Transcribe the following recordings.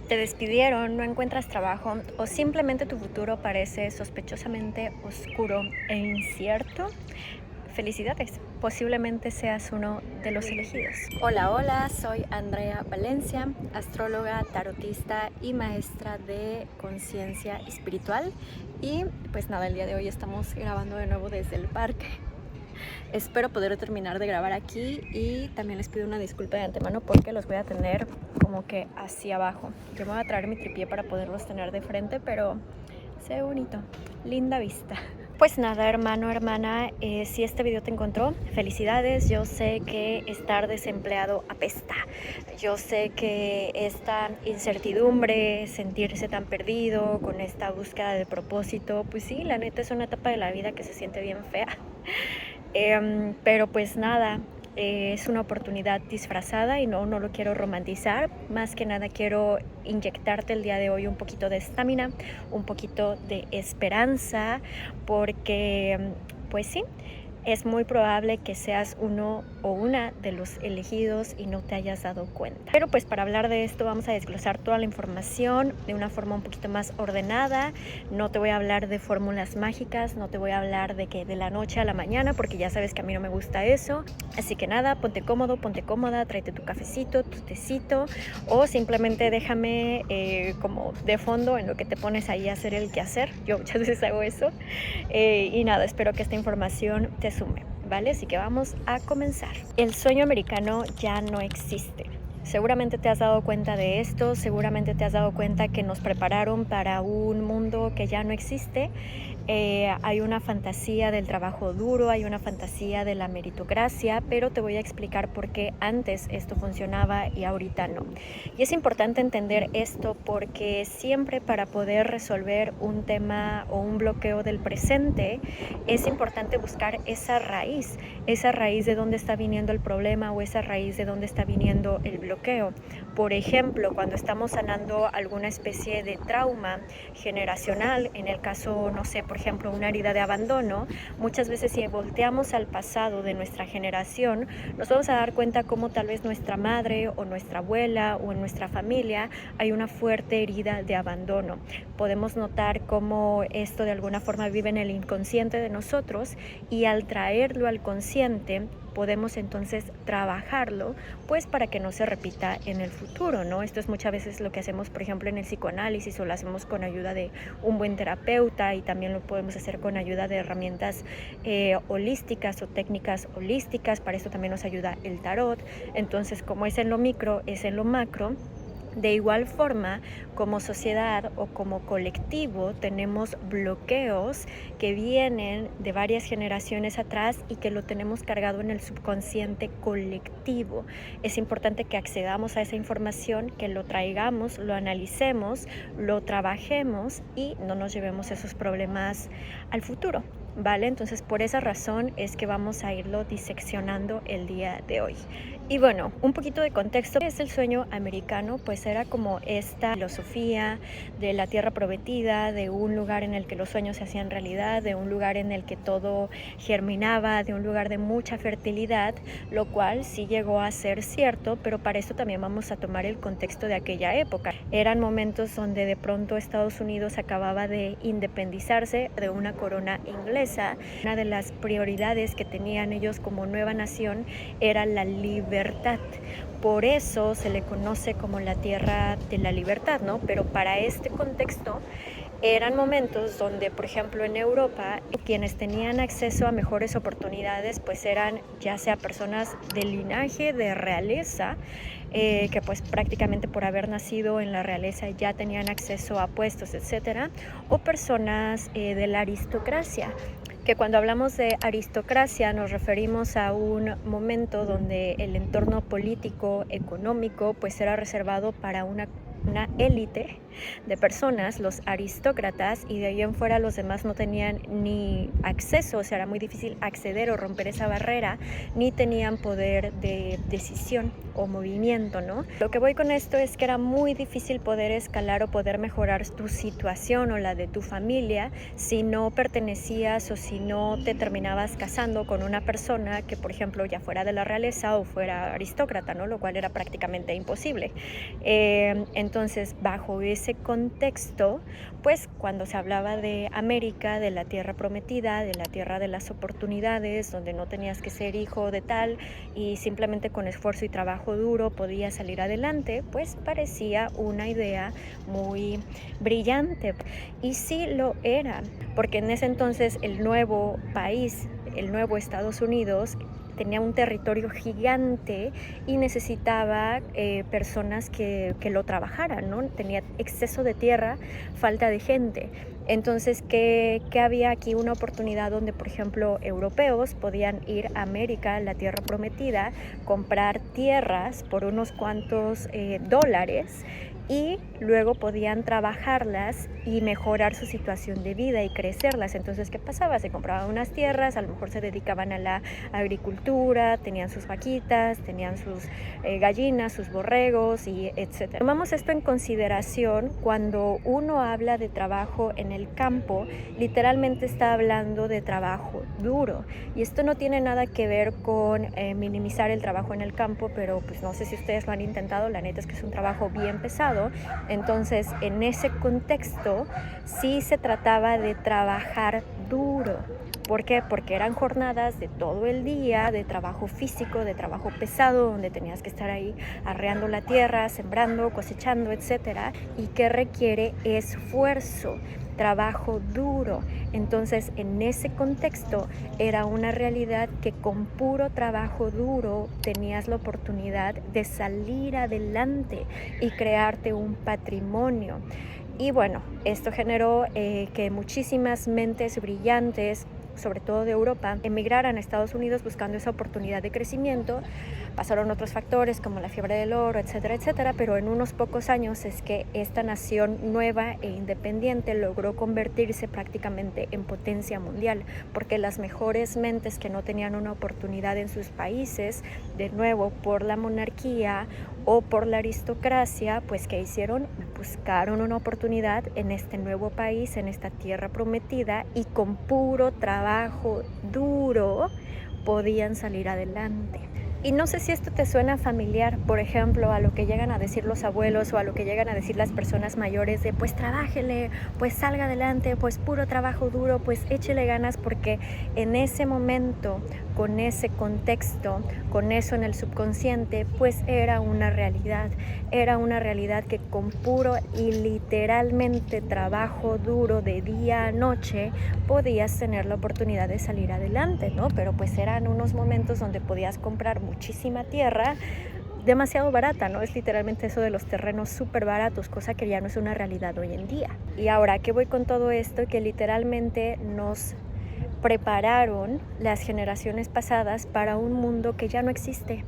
Te despidieron, no encuentras trabajo o simplemente tu futuro parece sospechosamente oscuro e incierto. Felicidades, posiblemente seas uno de los elegidos. Hola, hola, soy Andrea Valencia, astróloga, tarotista y maestra de conciencia espiritual. Y pues nada, el día de hoy estamos grabando de nuevo desde el parque. Espero poder terminar de grabar aquí y también les pido una disculpa de antemano porque los voy a tener como que hacia abajo. Yo me voy a traer mi tripié para poderlos tener de frente, pero se ve bonito, linda vista. Pues nada, hermano, hermana, si este video te encontró, felicidades. Yo sé que estar desempleado apesta. Yo sé que esta incertidumbre, sentirse tan perdido con esta búsqueda de propósito, pues sí, la neta es una etapa de la vida que se siente bien fea. Pero pues nada, es una oportunidad disfrazada y no lo quiero romantizar. Más que nada quiero inyectarte el día de hoy un poquito de estamina, un poquito de esperanza, porque pues sí, es muy probable que seas uno o una de los elegidos y no te hayas dado cuenta. Pero pues para hablar de esto vamos a desglosar toda la información de una forma un poquito más ordenada. No te voy a hablar de fórmulas mágicas, no te voy a hablar de que de la noche a la mañana, porque ya sabes que a mí no me gusta eso. Así que nada, ponte cómodo, ponte cómoda, tráete tu cafecito, tu tecito, o simplemente déjame como de fondo en lo que te pones ahí a hacer el quehacer. Yo muchas veces hago eso. Y nada, espero que esta información te sume, ¿vale? Así que vamos a comenzar. El sueño americano ya no existe. Seguramente te has dado cuenta de esto, seguramente te has dado cuenta que nos prepararon para un mundo que ya no existe. Hay una fantasía del trabajo duro, hay una fantasía de la meritocracia, pero te voy a explicar por qué antes esto funcionaba y ahorita no. Y es importante entender esto porque siempre para poder resolver un tema o un bloqueo del presente, es importante buscar esa raíz de dónde está viniendo el problema o esa raíz de dónde está viniendo el bloqueo. Por ejemplo, cuando estamos sanando alguna especie de trauma generacional, en el caso, no sé, por ejemplo, una herida de abandono, muchas veces si volteamos al pasado de nuestra generación, nos vamos a dar cuenta cómo tal vez nuestra madre o nuestra abuela o en nuestra familia hay una fuerte herida de abandono. Podemos notar cómo esto de alguna forma vive en el inconsciente de nosotros y al traerlo al consciente podemos entonces trabajarlo pues para que no se repita en el futuro, ¿no? Esto es muchas veces lo que hacemos, por ejemplo, en el psicoanálisis o lo hacemos con ayuda de un buen terapeuta y también lo podemos hacer con ayuda de herramientas holísticas o técnicas holísticas. Para esto también nos ayuda el tarot. Entonces, como es en lo micro, es en lo macro. De igual forma, como sociedad o como colectivo, tenemos bloqueos que vienen de varias generaciones atrás y que lo tenemos cargado en el subconsciente colectivo. Es importante que accedamos a esa información, que lo traigamos, lo analicemos, lo trabajemos y no nos llevemos esos problemas al futuro, ¿vale? Entonces, por esa razón es que vamos a irlo diseccionando el día de hoy. Y bueno, un poquito de contexto. ¿Qué es el sueño americano? Pues era como esta filosofía de la tierra prometida, de un lugar en el que los sueños se hacían realidad, de un lugar en el que todo germinaba, de un lugar de mucha fertilidad, lo cual sí llegó a ser cierto, pero para eso también vamos a tomar el contexto de aquella época. Eran momentos donde de pronto Estados Unidos acababa de independizarse de una corona inglesa. Una de las prioridades que tenían ellos como nueva nación era la libertad. Por eso se le conoce como la tierra de la libertad, ¿no? Pero para este contexto eran momentos donde, por ejemplo, en Europa, quienes tenían acceso a mejores oportunidades, pues eran ya sea personas de linaje de realeza, que pues prácticamente por haber nacido en la realeza ya tenían acceso a puestos, etcétera, o personas de la aristocracia, que cuando hablamos de aristocracia nos referimos a un momento donde el entorno político, económico, pues era reservado para una élite de personas, los aristócratas, y de ahí en fuera los demás no tenían ni acceso, o sea, era muy difícil acceder o romper esa barrera, ni tenían poder de decisión o movimiento, ¿no? Lo que voy con esto es que era muy difícil poder escalar o poder mejorar tu situación o la de tu familia si no pertenecías o si no te terminabas casando con una persona que, por ejemplo, ya fuera de la realeza o fuera aristócrata, ¿no? Lo cual era prácticamente imposible. Entonces, bajo ese contexto, pues cuando se hablaba de América, de la tierra prometida, de la tierra de las oportunidades, donde no tenías que ser hijo de tal y simplemente con esfuerzo y trabajo duro podías salir adelante, pues parecía una idea muy brillante. Y sí lo era, porque en ese entonces el nuevo país, el nuevo Estados Unidos, tenía un territorio gigante y necesitaba personas que lo trabajaran, ¿no? Tenía exceso de tierra, falta de gente. Entonces, ¿qué había aquí? Una oportunidad donde, por ejemplo, europeos podían ir a América, la tierra prometida, comprar tierras por unos cuantos dólares y luego podían trabajarlas y mejorar su situación de vida y crecerlas. Entonces, ¿qué pasaba? Se compraban unas tierras, a lo mejor se dedicaban a la agricultura, tenían sus vaquitas, tenían sus gallinas, sus borregos y etcétera. Tomamos esto en consideración cuando uno habla de trabajo en el campo, literalmente está hablando de trabajo duro. Y esto no tiene nada que ver con minimizar el trabajo en el campo, pero pues no sé si ustedes lo han intentado, la neta es que es un trabajo bien pesado. Entonces, en ese contexto, sí se trataba de trabajar duro. ¿Por qué? Porque eran jornadas de todo el día, de trabajo físico, de trabajo pesado, donde tenías que estar ahí arreando la tierra, sembrando, cosechando, etcétera, y que requiere esfuerzo, trabajo duro. Entonces, en ese contexto era una realidad que con puro trabajo duro tenías la oportunidad de salir adelante y crearte un patrimonio. Y bueno, esto generó que muchísimas mentes brillantes, sobre todo de Europa, emigraran a Estados Unidos buscando esa oportunidad de crecimiento. Pasaron otros factores como la fiebre del oro, etcétera, etcétera, pero en unos pocos años es que esta nación nueva e independiente logró convertirse prácticamente en potencia mundial, porque las mejores mentes que no tenían una oportunidad en sus países, de nuevo por la monarquía o por la aristocracia, pues ¿qué hicieron? Buscaron una oportunidad en este nuevo país, en esta tierra prometida, y con puro trabajo duro podían salir adelante. Y no sé si esto te suena familiar, por ejemplo, a lo que llegan a decir los abuelos o a lo que llegan a decir las personas mayores de pues trabájele, pues salga adelante, pues puro trabajo duro, pues échele ganas, porque en ese momento, con ese contexto, con eso en el subconsciente, pues era una realidad que con puro y literalmente trabajo duro de día a noche podías tener la oportunidad de salir adelante, ¿no? Pero pues eran unos momentos donde podías comprar muchísima tierra demasiado barata, ¿no? Es literalmente eso de los terrenos súper baratos, cosa que ya no es una realidad hoy en día. Y ahora, ¿qué voy con todo esto? Que literalmente nos prepararon las generaciones pasadas para un mundo que ya no existe.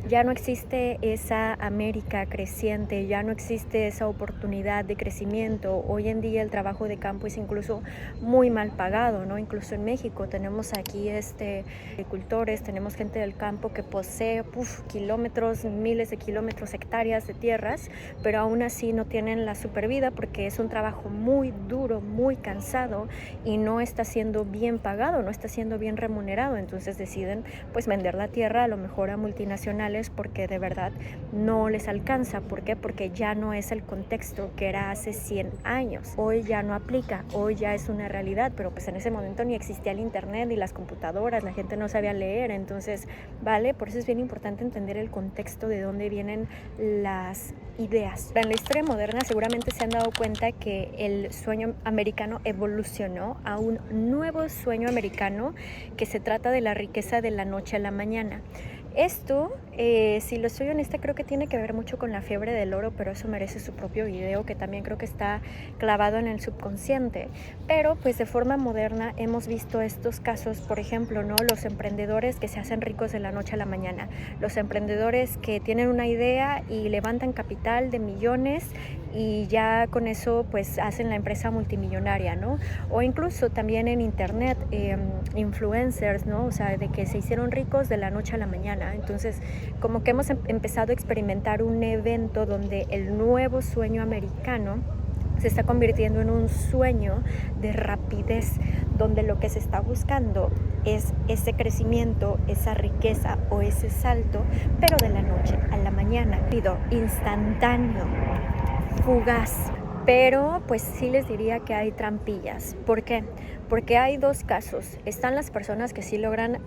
Ya no existe esa América creciente, ya no existe esa oportunidad de crecimiento. Hoy en día el trabajo de campo es incluso muy mal pagado, ¿no? Incluso en México tenemos aquí agricultores, tenemos gente del campo que posee kilómetros, miles de kilómetros, hectáreas de tierras, pero aún así no tienen la supervida porque es un trabajo muy duro, muy cansado y no está siendo bien pagado, no está siendo bien remunerado. Entonces deciden pues vender la tierra a lo mejor a multinacionales porque de verdad no les alcanza. ¿Por qué? Porque ya no es el contexto que era hace 100 años. Hoy ya no aplica, hoy ya es una realidad, pero pues en ese momento ni existía el internet ni las computadoras, la gente no sabía leer, entonces, ¿vale? Por eso es bien importante entender el contexto de dónde vienen las ideas. En la historia moderna seguramente se han dado cuenta que el sueño americano evolucionó a un nuevo sueño americano que se trata de la riqueza de la noche a la mañana. Esto, si lo soy honesta, creo que tiene que ver mucho con la fiebre del oro, pero eso merece su propio video, que también creo que está clavado en el subconsciente. Pero pues de forma moderna hemos visto estos casos, por ejemplo, ¿no? Los emprendedores que se hacen ricos de la noche a la mañana, los emprendedores que tienen una idea y levantan capital de millones y ya con eso pues hacen la empresa multimillonaria, ¿no? O incluso también en internet, influencers, ¿no? O sea, de que se hicieron ricos de la noche a la mañana. Entonces, como que hemos empezado a experimentar un evento donde el nuevo sueño americano se está convirtiendo en un sueño de rapidez, donde lo que se está buscando es ese crecimiento, esa riqueza o ese salto, pero de la noche a la mañana, instantáneo. fugaz. Pero pues sí les diría que hay trampillas. ¿Por qué? Porque hay dos casos. Están las personas que sí logran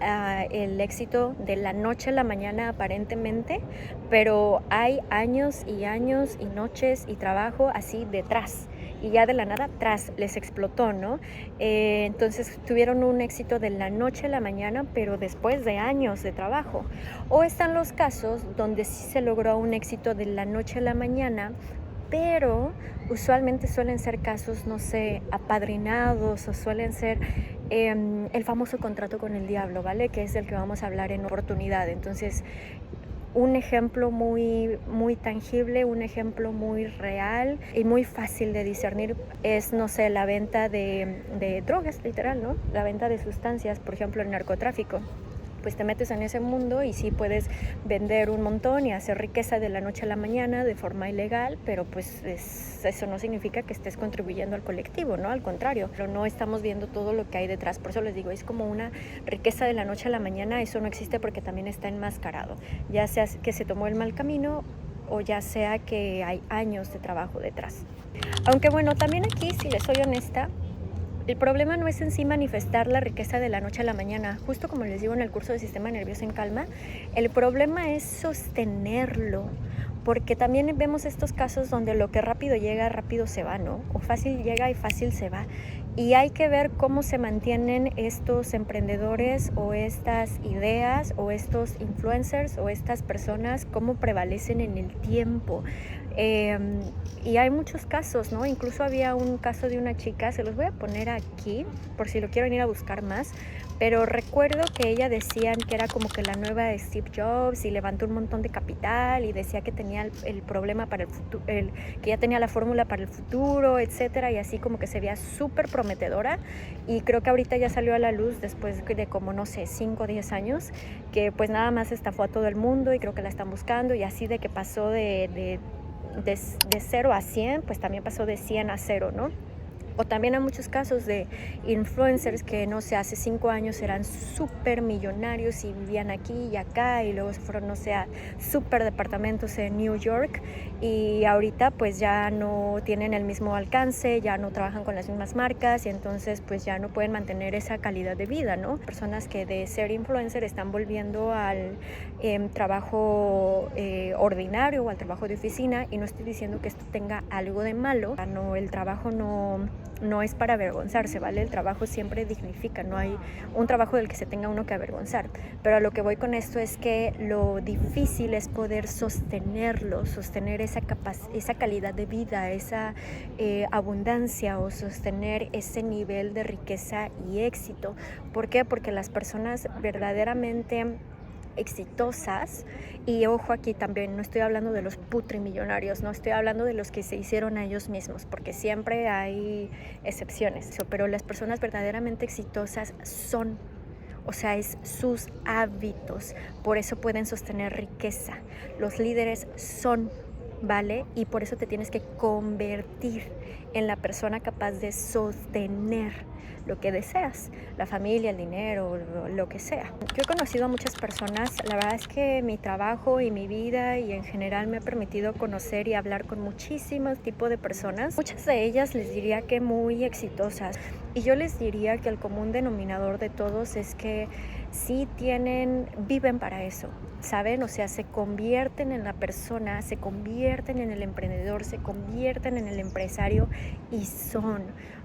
el éxito de la noche a la mañana aparentemente, pero hay años y años y noches y trabajo así detrás. Y ya de la nada, tras, les explotó, ¿no? Entonces tuvieron un éxito de la noche a la mañana, pero después de años de trabajo. O están los casos donde sí se logró un éxito de la noche a la mañana, pero usualmente suelen ser casos, no sé, apadrinados o suelen ser el famoso contrato con el diablo, ¿vale? Que es el que vamos a hablar en oportunidad. Entonces, un ejemplo muy, muy tangible, un ejemplo muy real y muy fácil de discernir es, no sé, la venta de drogas, literal, ¿no? La venta de sustancias, por ejemplo, el narcotráfico. Pues te metes en ese mundo y sí puedes vender un montón y hacer riqueza de la noche a la mañana de forma ilegal, pero pues eso no significa que estés contribuyendo al colectivo, ¿no? Al contrario, pero no estamos viendo todo lo que hay detrás. Por eso les digo, es como una riqueza de la noche a la mañana, eso no existe porque también está enmascarado, ya sea que se tomó el mal camino o ya sea que hay años de trabajo detrás. Aunque bueno, también aquí, si les soy honesta, el problema no es en sí manifestar la riqueza de la noche a la mañana, justo como les digo en el curso de Sistema Nervioso en Calma, el problema es sostenerlo, porque también vemos estos casos donde lo que rápido llega, rápido se va, ¿no? O fácil llega y fácil se va. Y hay que ver cómo se mantienen estos emprendedores o estas ideas o estos influencers o estas personas, cómo prevalecen en el tiempo. Y hay muchos casos, ¿no? Incluso había un caso de una chica, se los voy a poner aquí por si lo quieren ir a buscar más, pero recuerdo que ella decían que era como que la nueva de Steve Jobs y levantó un montón de capital y decía que tenía el problema para el futuro, que ya tenía la fórmula para el futuro, etcétera, y así como que se veía súper prometedora. Y creo que ahorita ya salió a la luz después de como, no sé, 5 o 10 años, que pues nada más estafó a todo el mundo y creo que la están buscando, y así de que pasó de 0 a 100, pues también pasó de 100 a 0, ¿no? O también hay muchos casos de influencers que, no sé, hace 5 años eran súper millonarios y vivían aquí y acá y luego se fueron, no sé, a súper departamentos en New York y ahorita pues ya no tienen el mismo alcance, ya no trabajan con las mismas marcas y entonces pues ya no pueden mantener esa calidad de vida, ¿no? Personas que de ser influencer están volviendo al trabajo ordinario o al trabajo de oficina, y no estoy diciendo que esto tenga algo de malo, no, el trabajo no es para avergonzarse, ¿vale? El trabajo siempre dignifica, no hay un trabajo del que se tenga uno que avergonzar. Pero a lo que voy con esto es que lo difícil es poder sostenerlo, sostener esa calidad de vida, esa abundancia, o sostener ese nivel de riqueza y éxito. ¿Por qué? Porque las personas verdaderamente exitosas, y ojo aquí también, no estoy hablando de los putrimillonarios, no estoy hablando de los que se hicieron a ellos mismos, porque siempre hay excepciones, pero las personas verdaderamente exitosas son, o sea, es sus hábitos, por eso pueden sostener riqueza. Los líderes son, ¿vale? Y por eso te tienes que convertir en la persona capaz de sostener lo que deseas, la familia, el dinero, lo que sea. Yo he conocido a muchas personas, la verdad es que mi trabajo y mi vida y en general me ha permitido conocer y hablar con muchísimos tipos de personas. Muchas de ellas les diría que muy exitosas, y yo les diría que el común denominador de todos es que sí viven para eso, ¿saben? O sea, se convierten en la persona, se convierten en el emprendedor, se convierten en el empresario y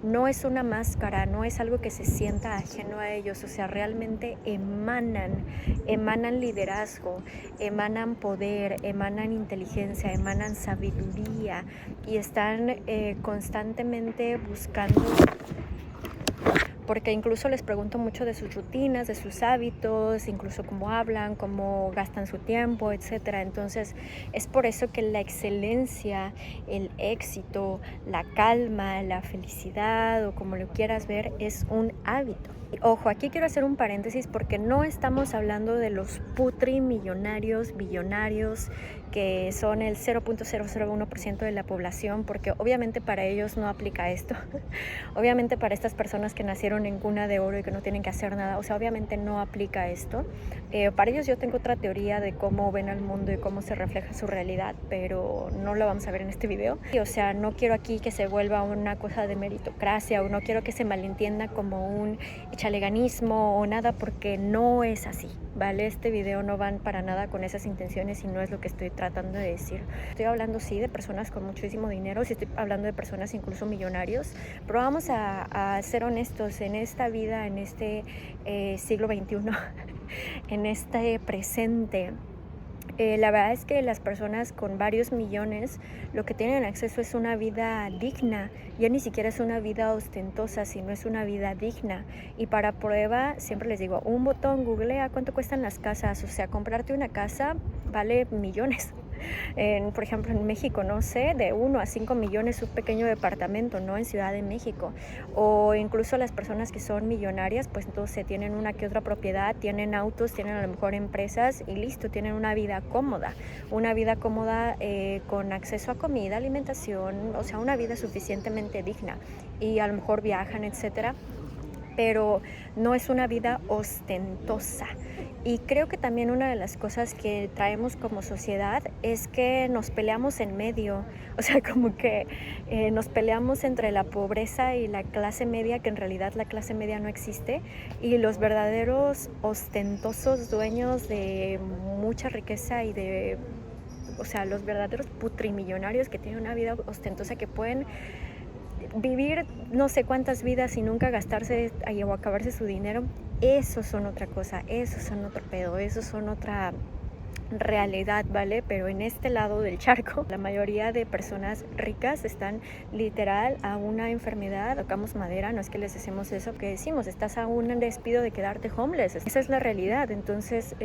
no es una máscara, no es algo que se sienta ajeno a ellos, o sea, realmente emanan liderazgo, emanan poder, emanan inteligencia, emanan sabiduría y están constantemente buscando. Porque incluso les pregunto mucho de sus rutinas, de sus hábitos, incluso cómo hablan, cómo gastan su tiempo, etcétera. Entonces es por eso que la excelencia, el éxito, la calma, la felicidad o como lo quieras ver, es un hábito. Ojo, aquí quiero hacer un paréntesis porque no estamos hablando de los putrimillonarios, billonarios, que son el 0.001% de la población, porque obviamente para ellos no aplica esto. Obviamente para estas personas que nacieron en cuna de oro y que no tienen que hacer nada, o sea, obviamente no aplica esto. Para ellos yo tengo otra teoría de cómo ven al mundo y cómo se refleja su realidad, pero no lo vamos a ver en este video. O sea, no quiero aquí que se vuelva una cosa de meritocracia, o no quiero que se malentienda como un chaleganismo o nada, porque no es así, ¿vale? Este video no van para nada con esas intenciones y no es lo que estoy tratando de decir. Estoy hablando sí de personas con muchísimo dinero, sí estoy hablando de personas incluso millonarios, pero vamos a ser honestos, en esta vida, en este siglo XXI, en este presente, la verdad es que las personas con varios millones lo que tienen acceso es una vida digna. Ya ni siquiera es una vida ostentosa, sino es una vida digna. Y para prueba, siempre les digo, un botón, googlea cuánto cuestan las casas. O sea, comprarte una casa vale millones. Por ejemplo, en México, no sé, de 1 a 5 millones un pequeño departamento, ¿no? En Ciudad de México. O incluso las personas que son millonarias, pues entonces tienen una que otra propiedad, tienen autos, tienen a lo mejor empresas y listo, tienen una vida cómoda con acceso a comida, alimentación, o sea, una vida suficientemente digna. Y a lo mejor viajan, etcétera, pero no es una vida ostentosa. Y creo que también una de las cosas que traemos como sociedad es que nos peleamos en medio, o sea, como que nos peleamos entre la pobreza y la clase media, que en realidad la clase media no existe, y los verdaderos ostentosos dueños de mucha riqueza y o sea, los verdaderos putrimillonarios que tienen una vida ostentosa, que pueden vivir no sé cuántas vidas y nunca gastarse o acabarse su dinero. Esos son otra cosa, esos son otro pedo, esos son otra realidad, ¿vale? Pero en este lado del charco, la mayoría de personas ricas están literal a una enfermedad, tocamos madera, no es que les decimos eso, que decimos, estás a un despido de quedarte homeless, esa es la realidad. Entonces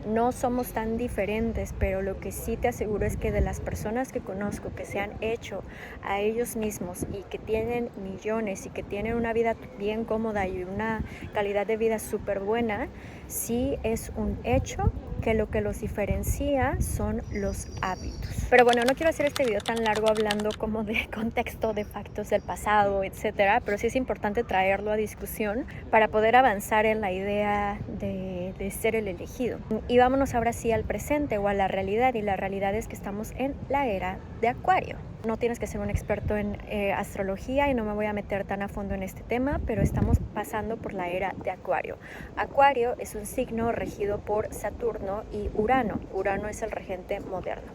no somos tan diferentes, pero lo que sí te aseguro es que de las personas que conozco que se han hecho a ellos mismos y que tienen millones y que tienen una vida bien cómoda y una calidad de vida súper buena, sí es un hecho que lo que los diferencia son los hábitos. Pero bueno, no quiero hacer este video tan largo hablando como de contexto, de factos del pasado, etcétera, pero sí es importante traerlo a discusión para poder avanzar en la idea de ser el elegido. Y vámonos ahora sí al presente o a la realidad, y la realidad es que estamos en la era de Acuario. No tienes que ser un experto en astrología y no me voy a meter tan a fondo en este tema, pero estamos pasando por la era de Acuario. Acuario es un signo regido por Saturno y Urano. Urano es el regente moderno.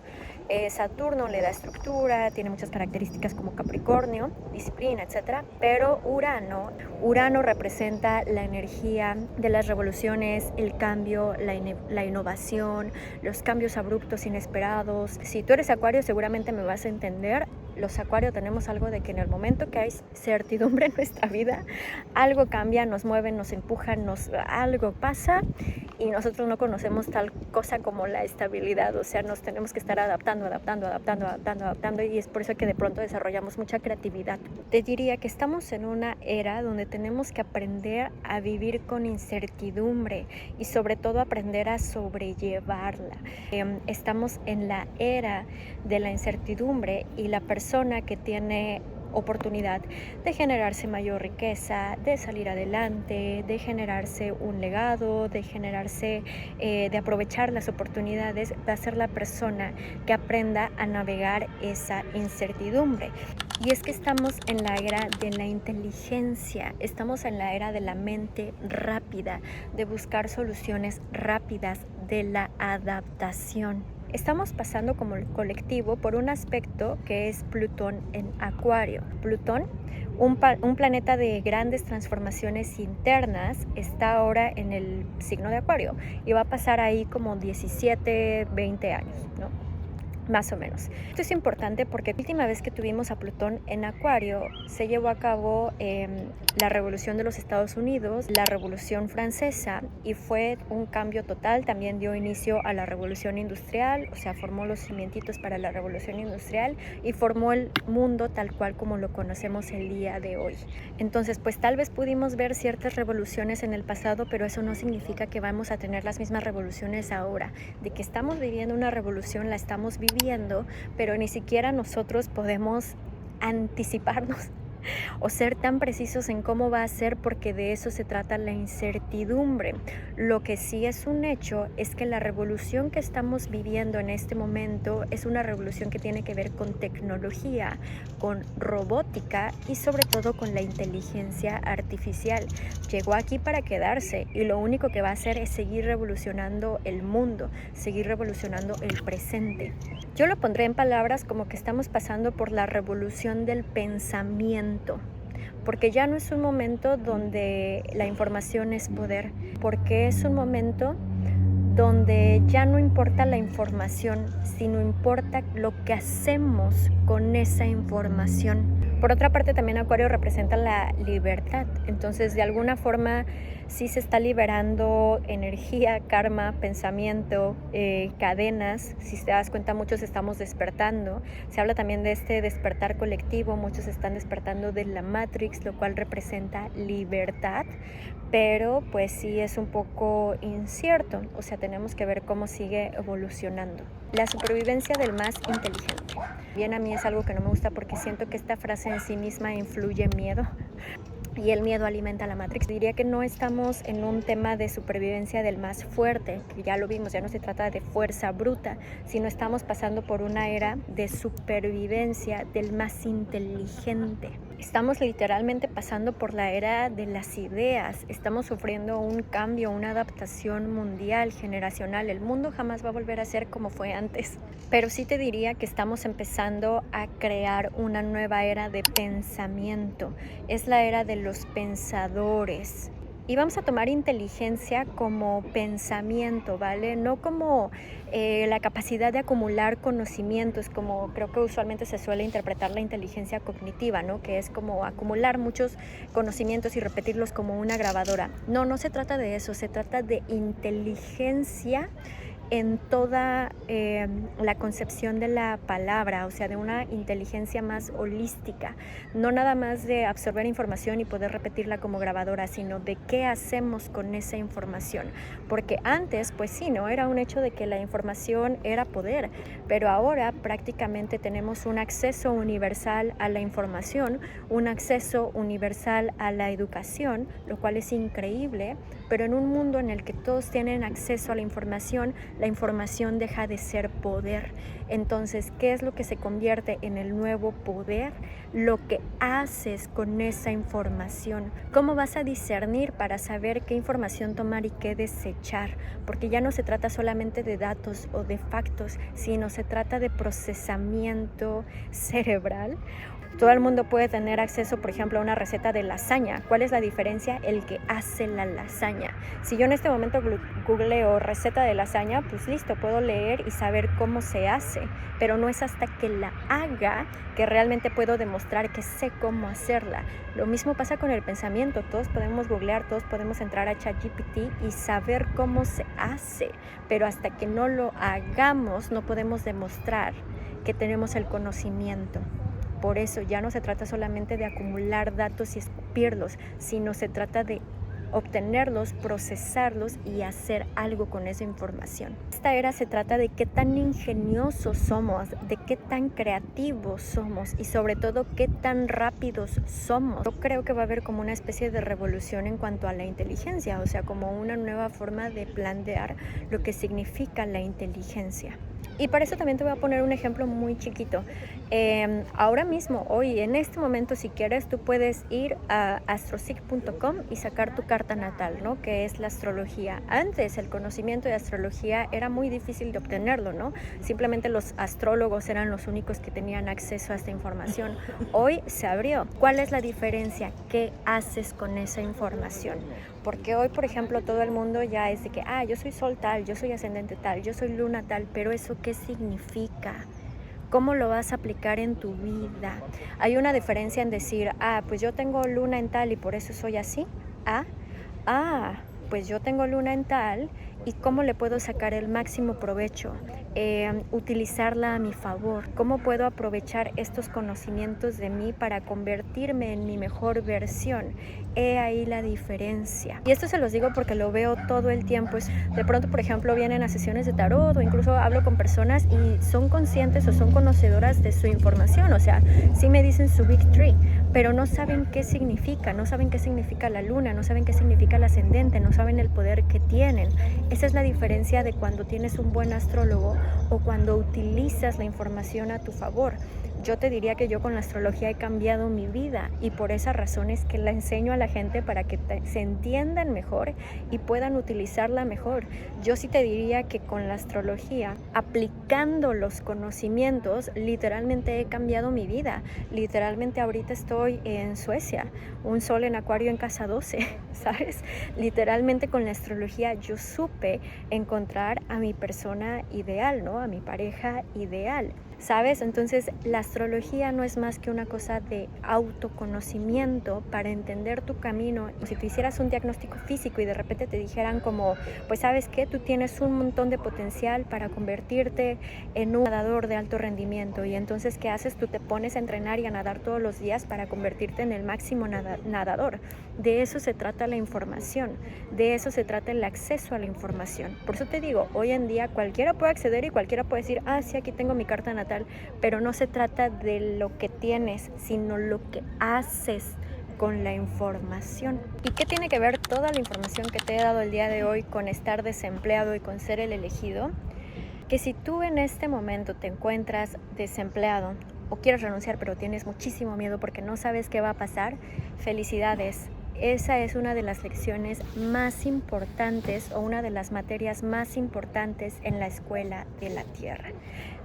Saturno le da estructura, tiene muchas características como Capricornio, disciplina, etc. Pero Urano representa la energía de las revoluciones, el cambio, la innovación, los cambios abruptos, inesperados. Si tú eres Acuario, seguramente me vas a entender. Los Acuario tenemos algo de que en el momento que hay certidumbre en nuestra vida, algo cambia, nos mueve, nos empuja, algo pasa y nosotros no conocemos tal cosa como la estabilidad. O sea, nos tenemos que estar adaptando y es por eso que de pronto desarrollamos mucha creatividad. Te diría que estamos en una era donde tenemos que aprender a vivir con incertidumbre y sobre todo aprender a sobrellevarla. Estamos en la era de la incertidumbre y la persona que tiene oportunidad de generarse mayor riqueza, de salir adelante, de generarse un legado, de aprovechar las oportunidades, va a ser la persona que aprenda a navegar esa incertidumbre. Y es que estamos en la era de la inteligencia, estamos en la era de la mente rápida, de buscar soluciones rápidas, de la adaptación. Estamos pasando como colectivo por un aspecto que es Plutón en Acuario. Plutón, un planeta de grandes transformaciones internas, está ahora en el signo de Acuario y va a pasar ahí como 17, 20 años, ¿no? más o menos. Esto es importante porque la última vez que tuvimos a Plutón en Acuario se llevó a cabo la Revolución de los Estados Unidos, la Revolución Francesa, y fue un cambio total. También dio inicio a la Revolución Industrial, o sea, formó los cimientitos para la Revolución Industrial y formó el mundo tal cual como lo conocemos el día de hoy. Entonces, pues tal vez pudimos ver ciertas revoluciones en el pasado, pero eso no significa que vamos a tener las mismas revoluciones ahora. De que estamos viviendo una revolución, la estamos viviendo, pero ni siquiera nosotros podemos anticiparnos o ser tan precisos en cómo va a ser, porque de eso se trata la incertidumbre. Lo que sí es un hecho es que la revolución que estamos viviendo en este momento es una revolución que tiene que ver con tecnología, con robótica y sobre todo con la inteligencia artificial. Llegó aquí para quedarse y lo único que va a hacer es seguir revolucionando el mundo, seguir revolucionando el presente. Yo lo pondré en palabras como que estamos pasando por la revolución del pensamiento, porque ya no es un momento donde la información es poder, porque es un momento donde ya no importa la información, sino importa lo que hacemos con esa información. Por otra parte, también Acuario representa la libertad, entonces de alguna forma sí se está liberando energía, karma, pensamiento, cadenas. Si te das cuenta, muchos estamos despertando. Se habla también de este despertar colectivo, muchos están despertando de la Matrix, lo cual representa libertad, pero pues sí es un poco incierto, o sea, tenemos que ver cómo sigue evolucionando. La supervivencia del más inteligente. Bien, a mí es algo que no me gusta porque siento que esta frase en sí misma influye miedo. Y el miedo alimenta la Matrix. Diría que no estamos en un tema de supervivencia del más fuerte, que ya lo vimos, ya no se trata de fuerza bruta, sino estamos pasando por una era de supervivencia del más inteligente. Estamos literalmente pasando por la era de las ideas, estamos sufriendo un cambio, una adaptación mundial, generacional. El mundo jamás va a volver a ser como fue antes, pero sí te diría que estamos empezando a crear una nueva era de pensamiento. Es la era de los pensadores. Y vamos a tomar inteligencia como pensamiento, ¿vale? No como la capacidad de acumular conocimientos, como creo que usualmente se suele interpretar la inteligencia cognitiva, ¿no? Que es como acumular muchos conocimientos y repetirlos como una grabadora. No, no se trata de eso, se trata de inteligencia en toda la concepción de la palabra, o sea, de una inteligencia más holística, no nada más de absorber información y poder repetirla como grabadora, sino de qué hacemos con esa información, porque antes, pues sí, ¿no? Era un hecho de que la información era poder, pero ahora prácticamente tenemos un acceso universal a la información, un acceso universal a la educación, lo cual es increíble, pero en un mundo en el que todos tienen acceso a la información deja de ser poder. Entonces, ¿qué es lo que se convierte en el nuevo poder? Lo que haces con esa información. ¿Cómo vas a discernir para saber qué información tomar y qué desechar? Porque ya no se trata solamente de datos o de factos, sino se trata de procesamiento cerebral. Todo el mundo puede tener acceso, por ejemplo, a una receta de lasaña. ¿Cuál es la diferencia? El que hace la lasaña. Si yo en este momento googleo receta de lasaña, pues listo, puedo leer y saber cómo se hace. Pero no es hasta que la haga que realmente puedo demostrar que sé cómo hacerla. Lo mismo pasa con el pensamiento. Todos podemos googlear, todos podemos entrar a ChatGPT y saber cómo se hace. Pero hasta que no lo hagamos, no podemos demostrar que tenemos el conocimiento. Por eso ya no se trata solamente de acumular datos y escupirlos, sino se trata de obtenerlos, procesarlos y hacer algo con esa información. Esta era se trata de qué tan ingeniosos somos, de qué tan creativos somos y sobre todo qué tan rápidos somos. Yo creo que va a haber como una especie de revolución en cuanto a la inteligencia, o sea, como una nueva forma de plantear lo que significa la inteligencia. Y para eso también te voy a poner un ejemplo muy chiquito. Ahora mismo, hoy, en este momento, si quieres, tú puedes ir a astroseek.com y sacar tu carta natal, ¿no? Que es la astrología. Antes el conocimiento de astrología era muy difícil de obtenerlo, ¿no? Simplemente los astrólogos eran los únicos que tenían acceso a esta información. Hoy se abrió. ¿Cuál es la diferencia? ¿Qué haces con esa información? Porque hoy, por ejemplo, todo el mundo ya es de que, yo soy sol tal, yo soy ascendente tal, yo soy luna tal, pero ¿eso qué significa? ¿Cómo lo vas a aplicar en tu vida? Hay una diferencia en decir, pues yo tengo luna en tal y por eso soy así. Pues yo tengo luna en tal y cómo le puedo sacar el máximo provecho, utilizarla a mi favor, cómo puedo aprovechar estos conocimientos de mí para convertirme en mi mejor versión. He ahí la diferencia. Y esto se los digo porque lo veo todo el tiempo. De pronto, por ejemplo, vienen a sesiones de tarot o incluso hablo con personas y son conscientes o son conocedoras de su información. O sea, sí me dicen su Big Three, pero no saben qué significa, no saben qué significa la luna, no saben qué significa el ascendente, no saben el poder que tienen. Esa es la diferencia de cuando tienes un buen astrólogo o cuando utilizas la información a tu favor. Yo te diría que yo con la astrología he cambiado mi vida y por esa razón es que la enseño a la gente para que se entiendan mejor y puedan utilizarla mejor. Yo sí te diría que con la astrología, aplicando los conocimientos, literalmente he cambiado mi vida. Literalmente ahorita estoy en Suecia, un sol en Acuario en casa 12, ¿sabes? Literalmente con la astrología yo supe encontrar a mi persona ideal, ¿no? A mi pareja ideal. ¿Sabes? Entonces la astrología no es más que una cosa de autoconocimiento para entender tu camino. Si tú hicieras un diagnóstico físico y de repente te dijeran como, pues ¿sabes qué? Tú tienes un montón de potencial para convertirte en un nadador de alto rendimiento y entonces ¿qué haces? Tú te pones a entrenar y a nadar todos los días para convertirte en el máximo nadador. De eso se trata la información, de eso se trata el acceso a la información. Por eso te digo, hoy en día cualquiera puede acceder y cualquiera puede decir, sí, aquí tengo mi carta natal, pero no se trata de lo que tienes, sino lo que haces con la información. ¿Y qué tiene que ver toda la información que te he dado el día de hoy con estar desempleado y con ser el elegido? Que si tú en este momento te encuentras desempleado o quieres renunciar pero tienes muchísimo miedo porque no sabes qué va a pasar, felicidades. Esa es una de las lecciones más importantes o una de las materias más importantes en la escuela de la Tierra,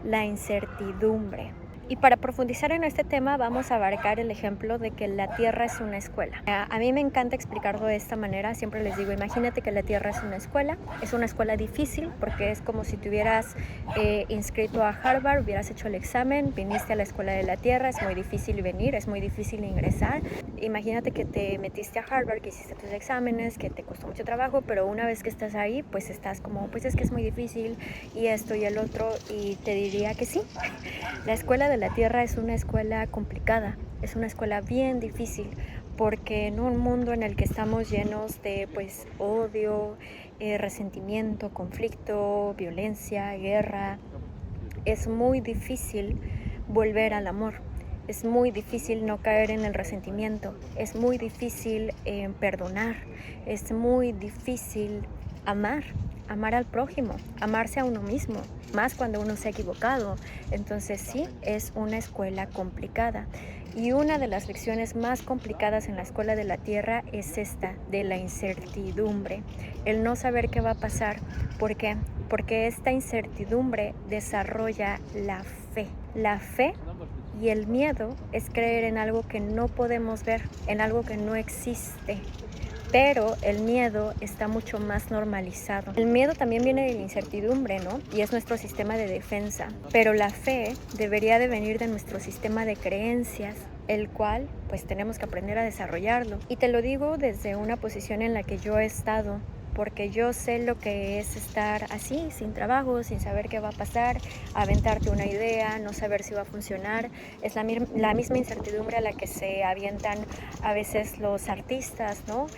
la incertidumbre. Y para profundizar en este tema vamos a abarcar el ejemplo de que la Tierra es una escuela. A mí me encanta explicarlo de esta manera, siempre les digo, imagínate que la Tierra es una escuela difícil porque es como si te hubieras inscrito a Harvard, hubieras hecho el examen, viniste a la escuela de la Tierra, es muy difícil venir, es muy difícil ingresar. Imagínate que te metiste a Harvard, que hiciste tus exámenes, que te costó mucho trabajo, pero una vez que estás ahí, pues estás como, pues es que es muy difícil y esto y el otro, y te diría que sí, la escuela de la Tierra es una escuela complicada, es una escuela bien difícil, porque en un mundo en el que estamos llenos de pues odio, resentimiento, conflicto, violencia, guerra, es muy difícil volver al amor. Es muy difícil no caer en el resentimiento, es muy difícil perdonar, es muy difícil amar al prójimo, amarse a uno mismo, más cuando uno se ha equivocado. Entonces sí, es una escuela complicada. Y una de las lecciones más complicadas en la escuela de la Tierra es esta, de la incertidumbre, el no saber qué va a pasar. ¿Por qué? Porque esta incertidumbre desarrolla la fe. La fe y el miedo es creer en algo que no podemos ver, en algo que no existe. Pero el miedo está mucho más normalizado. El miedo también viene de la incertidumbre, ¿no? Y es nuestro sistema de defensa. Pero la fe debería de venir de nuestro sistema de creencias, el cual pues tenemos que aprender a desarrollarlo. Y te lo digo desde una posición en la que yo he estado, porque yo sé lo que es estar así, sin trabajo, sin saber qué va a pasar, aventarte una idea, no saber si va a funcionar. Es la misma incertidumbre a la que se avientan a veces los artistas, ¿no?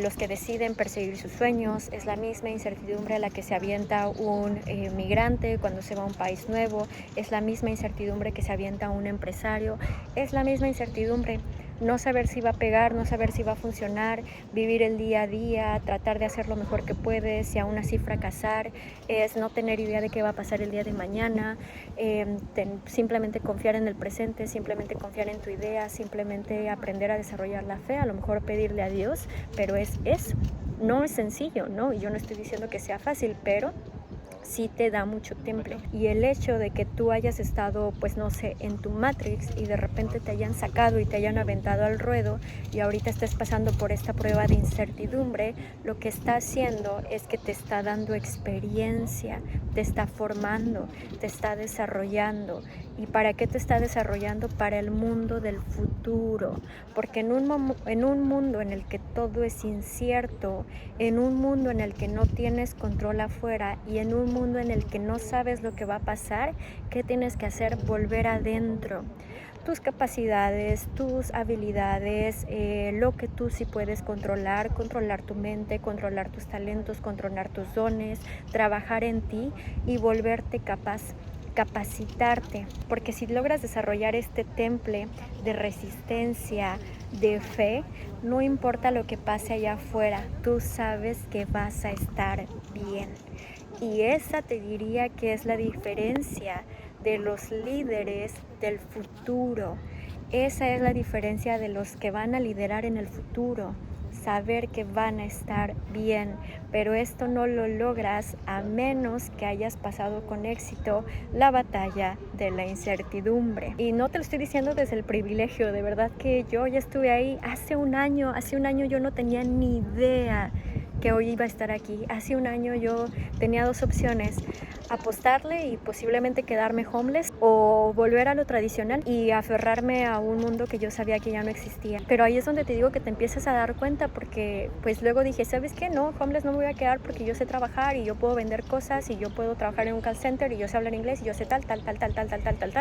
Los que deciden perseguir sus sueños. Es la misma incertidumbre a la que se avienta un migrante cuando se va a un país nuevo. Es la misma incertidumbre que se avienta un empresario. Es la misma incertidumbre. No saber si va a pegar, no saber si va a funcionar, vivir el día a día, tratar de hacer lo mejor que puedes y aún así fracasar, es no tener idea de qué va a pasar el día de mañana, simplemente confiar en el presente, simplemente confiar en tu idea, simplemente aprender a desarrollar la fe, a lo mejor pedirle a Dios, pero es eso. No es sencillo, ¿no? Y yo no estoy diciendo que sea fácil, pero sí te da mucho temple. Y el hecho de que tú hayas estado, pues no sé, en tu Matrix y de repente te hayan sacado y te hayan aventado al ruedo y ahorita estés pasando por esta prueba de incertidumbre, lo que está haciendo es que te está dando experiencia, te está formando, te está desarrollando. ¿Y para qué te está desarrollando? Para el mundo del futuro. Porque en un mundo en el que todo es incierto, en un mundo en el que no tienes control afuera y en un mundo en el que no sabes lo que va a pasar, ¿qué tienes que hacer? Volver adentro. Tus capacidades, tus habilidades, lo que tú sí puedes controlar tu mente, controlar tus talentos, controlar tus dones, trabajar en ti y volverte capaz, capacitarte, porque si logras desarrollar este temple de resistencia, de fe, no importa lo que pase allá afuera, tú sabes que vas a estar bien. Y esa te diría que es la diferencia de los líderes del futuro. Esa es la diferencia de los que van a liderar en el futuro. Saber que van a estar bien, pero esto no lo logras a menos que hayas pasado con éxito la batalla de la incertidumbre. Y no te lo estoy diciendo desde el privilegio, de verdad que yo ya estuve ahí hace un año yo no tenía ni idea que hoy iba a estar aquí. Hace un año yo tenía dos opciones: apostarle y posiblemente quedarme homeless, o volver a lo tradicional y aferrarme a un mundo que yo sabía que ya no existía. Pero ahí es donde te digo que te empiezas a dar cuenta, porque pues luego dije, ¿sabes qué? No, homeless no me voy a quedar porque yo sé trabajar y yo puedo vender cosas y yo puedo trabajar en un call center y yo sé hablar inglés y yo sé tal.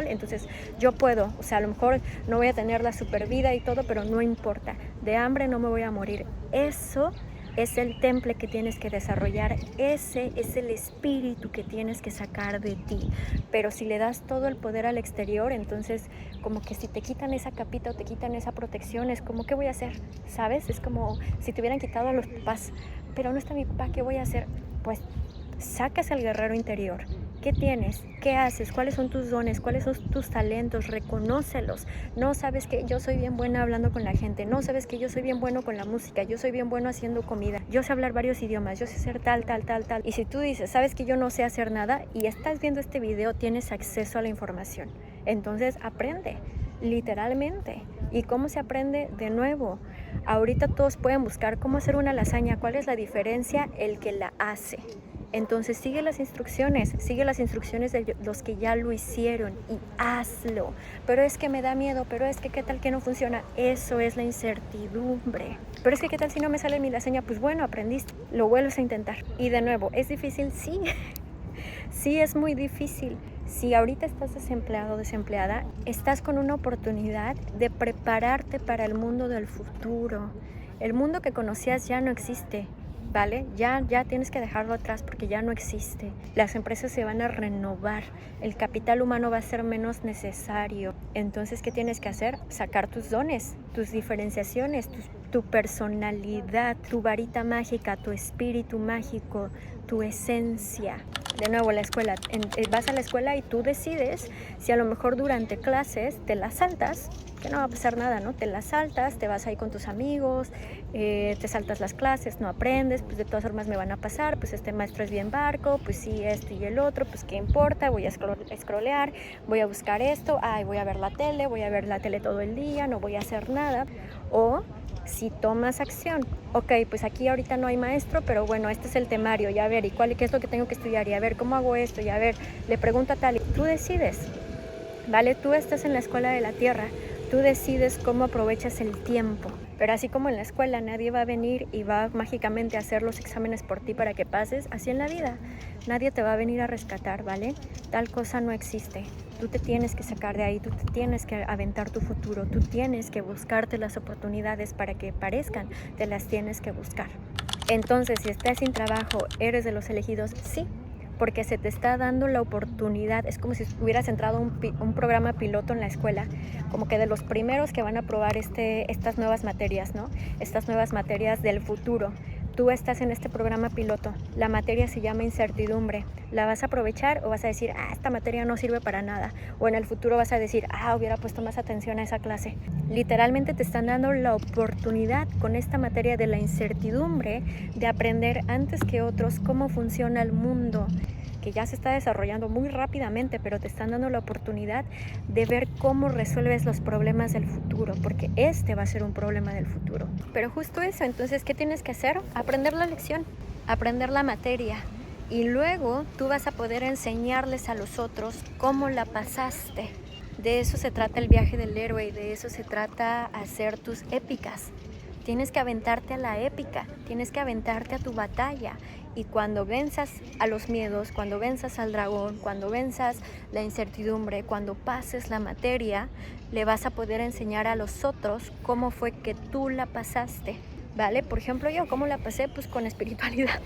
Entonces yo puedo, o sea, a lo mejor no voy a tener la super vida y todo, pero no importa, de hambre no me voy a morir. Eso es el temple que tienes que desarrollar, ese es el espíritu que tienes que sacar de ti. Pero si le das todo el poder al exterior, entonces como que si te quitan esa capita o te quitan esa protección, es como, ¿qué voy a hacer? ¿Sabes? Es como si te hubieran quitado a los papás, pero no está mi papá, ¿qué voy a hacer? Pues sacas al guerrero interior. ¿Qué tienes? ¿Qué haces? ¿Cuáles son tus dones? ¿Cuáles son tus talentos? Reconócelos. No sabes que yo soy bien buena hablando con la gente. No sabes que yo soy bien bueno con la música. Yo soy bien bueno haciendo comida. Yo sé hablar varios idiomas. Yo sé hacer tal. Y si tú dices, sabes que yo no sé hacer nada y estás viendo este video, tienes acceso a la información. Entonces aprende, literalmente. ¿Y cómo se aprende? De nuevo, ahorita todos pueden buscar cómo hacer una lasaña. ¿Cuál es la diferencia? El que la hace. Entonces sigue las instrucciones de los que ya lo hicieron y hazlo. Pero es que me da miedo, pero es que qué tal que no funciona. Eso es la incertidumbre. Pero es que qué tal si no me sale mi lasaña. Pues bueno, aprendiste, lo vuelves a intentar. Y de nuevo, ¿es difícil? Sí, sí es muy difícil. Si ahorita estás desempleado o desempleada, estás con una oportunidad de prepararte para el mundo del futuro. El mundo que conocías ya no existe. ¿Vale? Ya tienes que dejarlo atrás porque ya no existe. Las empresas se van a renovar, el capital humano va a ser menos necesario. Entonces, ¿qué tienes que hacer? Sacar tus dones, tus diferenciaciones, tu personalidad, tu varita mágica, tu espíritu mágico, tu esencia. De nuevo, la escuela. Vas a la escuela y tú decides si a lo mejor durante clases te las saltas, que no va a pasar nada, ¿no? Te las saltas, te vas ahí con tus amigos, te saltas las clases, no aprendes, pues de todas formas me van a pasar, pues este maestro es bien barco, pues sí, esto y el otro, pues qué importa, voy a scrollear, voy a buscar esto, voy a ver la tele todo el día, no voy a hacer nada. O si tomas acción, ok, pues aquí ahorita no hay maestro, pero bueno, este es el temario, y a ver, qué es lo que tengo que estudiar, y a ver, ¿cómo hago esto? Y a ver, le pregunto a tal, y tú decides, ¿vale? Tú estás en la escuela de la tierra, tú decides cómo aprovechas el tiempo. Pero así como en la escuela nadie va a venir y va mágicamente a hacer los exámenes por ti para que pases, así en la vida nadie te va a venir a rescatar, ¿vale? Tal cosa no existe. Tú te tienes que sacar de ahí, tú te tienes que aventar tu futuro, tú tienes que buscarte las oportunidades para que parezcan, te las tienes que buscar. Entonces, si estás sin trabajo, ¿eres de los elegidos? Sí, porque se te está dando la oportunidad. Es como si hubieras entrado a un programa piloto en la escuela, como que de los primeros que van a probar estas nuevas materias, ¿no? Estas nuevas materias del futuro. Tú estás en este programa piloto, la materia se llama incertidumbre. ¿La vas a aprovechar o vas a decir, esta materia no sirve para nada? O en el futuro vas a decir, hubiera puesto más atención a esa clase. Literalmente te están dando la oportunidad con esta materia de la incertidumbre de aprender antes que otros cómo funciona el mundo. que ya se está desarrollando muy rápidamente, pero te están dando la oportunidad de ver cómo resuelves los problemas del futuro, porque este va a ser un problema del futuro. Pero justo eso, entonces, ¿qué tienes que hacer? Aprender la lección, aprender la materia. Y luego tú vas a poder enseñarles a los otros cómo la pasaste. De eso se trata el viaje del héroe y de eso se trata hacer tus épicas. Tienes que aventarte a la épica, tienes que aventarte a tu batalla. Y cuando venzas a los miedos, cuando venzas al dragón, cuando venzas la incertidumbre, cuando pases la materia, le vas a poder enseñar a los otros cómo fue que tú la pasaste, ¿vale? Por ejemplo, yo, ¿cómo la pasé? Pues con espiritualidad,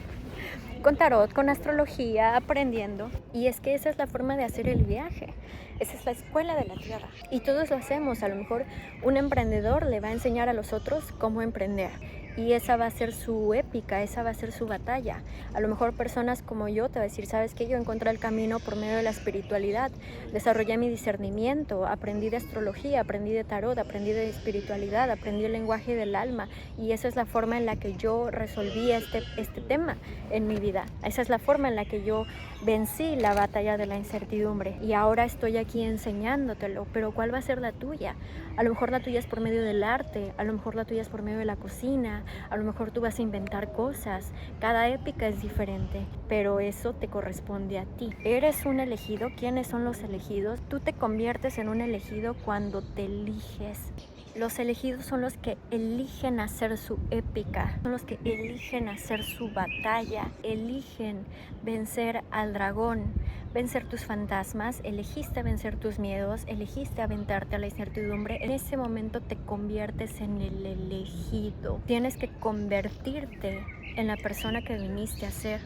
con tarot, con astrología, aprendiendo. Y es que esa es la forma de hacer el viaje. Esa es la escuela de la tierra. Y todos lo hacemos. A lo mejor un emprendedor le va a enseñar a los otros cómo emprender. Y esa va a ser su épica, esa va a ser su batalla. A lo mejor personas como yo te va a decir, ¿sabes qué? Yo encontré el camino por medio de la espiritualidad. Desarrollé mi discernimiento, aprendí de astrología, aprendí de tarot, aprendí de espiritualidad, aprendí el lenguaje del alma. Y esa es la forma en la que yo resolví este tema en mi vida. Esa es la forma en la que yo vencí la batalla de la incertidumbre. Y ahora estoy aquí enseñándotelo. Pero ¿cuál va a ser la tuya? A lo mejor la tuya es por medio del arte, a lo mejor la tuya es por medio de la cocina, a lo mejor tú vas a inventar cosas. Cada épica es diferente, pero eso te corresponde a ti. Eres un elegido. ¿Quiénes son los elegidos? Tú te conviertes en un elegido cuando te eliges. Los elegidos son los que eligen hacer su épica, son los que eligen hacer su batalla, eligen vencer al dragón, vencer tus fantasmas, elegiste vencer tus miedos, elegiste aventarte a la incertidumbre. En ese momento te conviertes en el elegido. Tienes que convertirte en la persona que viniste a ser.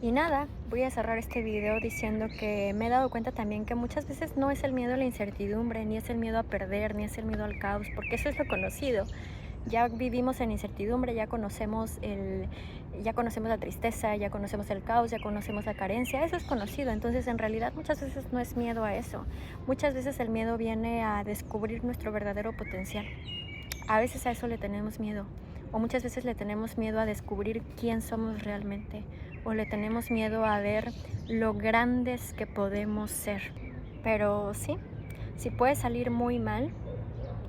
Y nada, voy a cerrar este video diciendo que me he dado cuenta también que muchas veces no es el miedo a la incertidumbre, ni es el miedo a perder, ni es el miedo al caos, porque eso es lo conocido. Ya vivimos en incertidumbre, ya conocemos la tristeza, ya conocemos el caos, ya conocemos la carencia, eso es conocido. Entonces en realidad muchas veces no es miedo a eso. Muchas veces el miedo viene a descubrir nuestro verdadero potencial. A veces a eso le tenemos miedo. O muchas veces le tenemos miedo a descubrir quién somos realmente. O le tenemos miedo a ver lo grandes que podemos ser. Pero sí, si puede salir muy mal,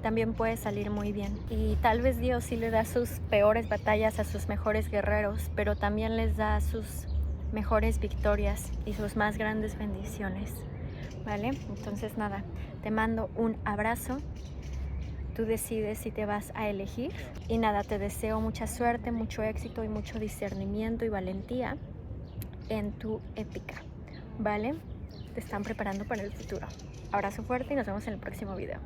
también puede salir muy bien. Y tal vez Dios sí le da sus peores batallas a sus mejores guerreros, pero también les da sus mejores victorias y sus más grandes bendiciones, ¿vale? Entonces nada, te mando un abrazo. Tú decides si te vas a elegir. Y nada, te deseo mucha suerte, mucho éxito y mucho discernimiento y valentía en tu épica, ¿vale? Te están preparando para el futuro. Abrazo fuerte y nos vemos en el próximo video.